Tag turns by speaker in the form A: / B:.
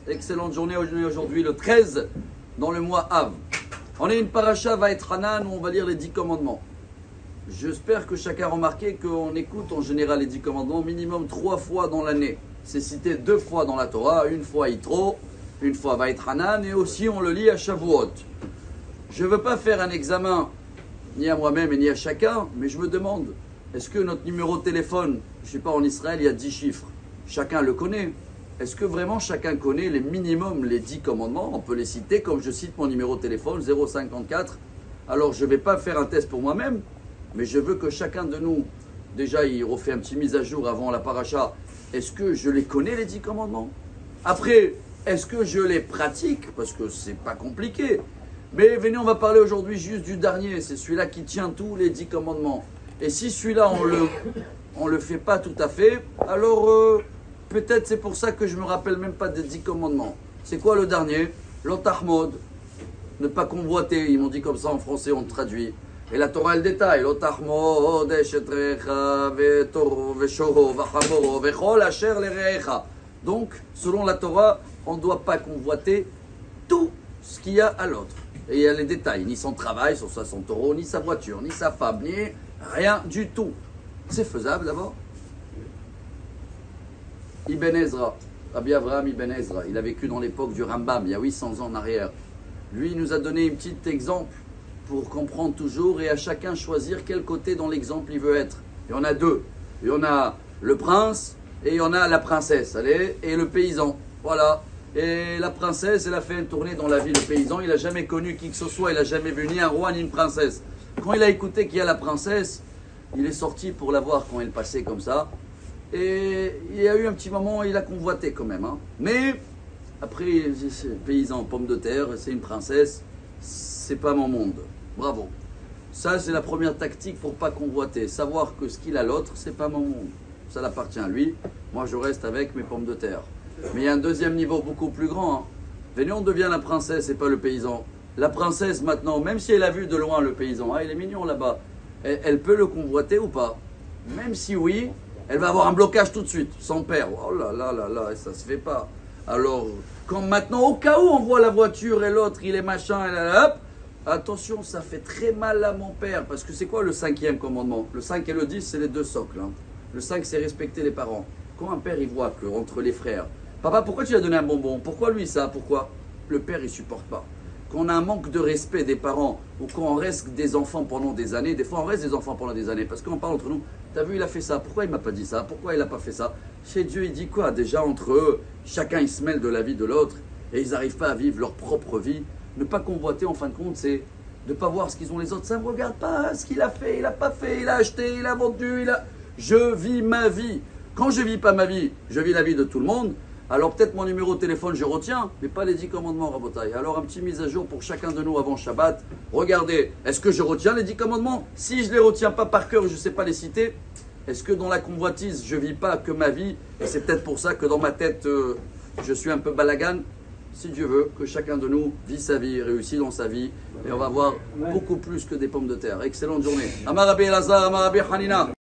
A: Excellente journée aujourd'hui, le 13, dans le mois Av. On est une paracha Vaïtranan où on va lire les 10 commandements. J'espère que chacun a remarqué qu'on écoute en général les 10 commandements minimum 3 fois dans l'année. C'est cité 2 fois dans la Torah, une fois Yitro, une fois Vaïtranan, et aussi on le lit à Shavuot. Je ne veux pas faire un examen ni à moi-même et ni à chacun, mais je me demande, est-ce que notre numéro de téléphone, je ne sais pas, en Israël, il y a 10 chiffres, chacun le connaît. Est-ce que vraiment chacun connaît les minimums, les 10 commandements? On peut les citer, comme je cite mon numéro de téléphone, 054. Alors je ne vais pas faire un test pour moi-même, mais je veux que chacun de nous, déjà il refait un petit mise à jour avant la paracha, est-ce que je les connais les 10 commandements? Après, est-ce que je les pratique? Parce que c'est pas compliqué. Mais venez, on va parler aujourd'hui juste du dernier, c'est celui-là qui tient tous les 10 commandements. Et si celui-là on le fait pas tout à fait, alors peut-être c'est pour ça que je me rappelle même pas des 10 commandements. C'est quoi le dernier? L'otahmod, ne pas convoiter, ils m'ont dit comme ça en français, on traduit. Et la Torah elle détaille, l'otahmod, eshetrecha, vetoro, veshoro, vachamoro, vechol, asher lerecha. Donc, selon la Torah, on ne doit pas convoiter tout ce qu'il y a à l'autre. Et il y a les détails, ni son travail, son 60 euros, ni sa voiture, ni sa femme, ni rien du tout. C'est faisable d'abord. Ibn Ezra, Rabbi Avraham Ibn Ezra, il a vécu dans l'époque du Rambam, il y a 800 ans en arrière. Lui, il nous a donné un petit exemple pour comprendre toujours et à chacun choisir quel côté dans l'exemple il veut être. Il y en a deux. Il y en a le prince et il y en a la princesse, allez, et le paysan. Voilà. Et la princesse, elle a fait une tournée dans la vie. Le paysan, il n'a jamais connu qui que ce soit, il n'a jamais vu ni un roi ni une princesse. Quand il a écouté qu'il y a la princesse, il est sorti pour la voir quand elle passait comme ça. Et il y a eu un petit moment, il a convoité quand même. Hein. Mais après, c'est paysan, pomme de terre, c'est une princesse, c'est pas mon monde. Bravo. Ça, c'est la première tactique pour pas convoiter. Savoir que ce qu'il a l'autre, c'est pas mon monde. Ça l'appartient à lui. Moi, je reste avec mes pommes de terre. Mais il y a un deuxième niveau beaucoup plus grand. Hein. Venez, on devient la princesse et pas le paysan. La princesse, maintenant, même si elle a vu de loin le paysan, ah, il est mignon là-bas, elle peut le convoiter ou pas? Même si oui, elle va avoir un blocage tout de suite, son père. Oh là là là là, ça se fait pas. Alors, quand maintenant, au cas où on voit la voiture et l'autre, il est machin, et là, hop, attention, ça fait très mal à mon père. Parce que c'est quoi le 5e commandement? Le 5 et le 10, c'est les 2 socles. Hein. Le 5, c'est respecter les parents. Quand un père, il voit que entre les frères, papa, pourquoi tu lui as donné un bonbon? Pourquoi lui ça? Pourquoi? Le père, il supporte pas. Quand on a un manque de respect des parents, ou quand on reste des enfants pendant des années, des fois on reste des enfants pendant des années, parce qu'on parle entre nous, t'as vu, il a fait ça, pourquoi il m'a pas dit ça? Pourquoi il n'a pas fait ça? Chez Dieu, il dit quoi? Déjà entre eux, chacun il se mêle de la vie de l'autre, et ils n'arrivent pas à vivre leur propre vie. Ne pas convoiter, en fin de compte, c'est de ne pas voir ce qu'ils ont les autres. Ça ne me regarde pas, ce qu'il a fait, il n'a pas fait, il a acheté, il a vendu, Je vis ma vie. Quand je ne vis pas ma vie, je vis la vie de tout le monde. Alors peut-être mon numéro de téléphone je retiens, mais pas les 10 commandements, Rabotai. Alors un petit mise à jour pour chacun de nous avant Shabbat. Regardez, est-ce que je retiens les 10 commandements? Si je ne les retiens pas par cœur, je ne sais pas les citer. Est-ce que dans la convoitise, je ne vis pas que ma vie? Et c'est peut-être pour ça que dans ma tête, je suis un peu balagan. Si Dieu veut, que chacun de nous vit sa vie, réussit dans sa vie. Et on va voir beaucoup plus que des pommes de terre. Excellente journée. Amar Rabbi Elazar, Amar Rabbi Hanina.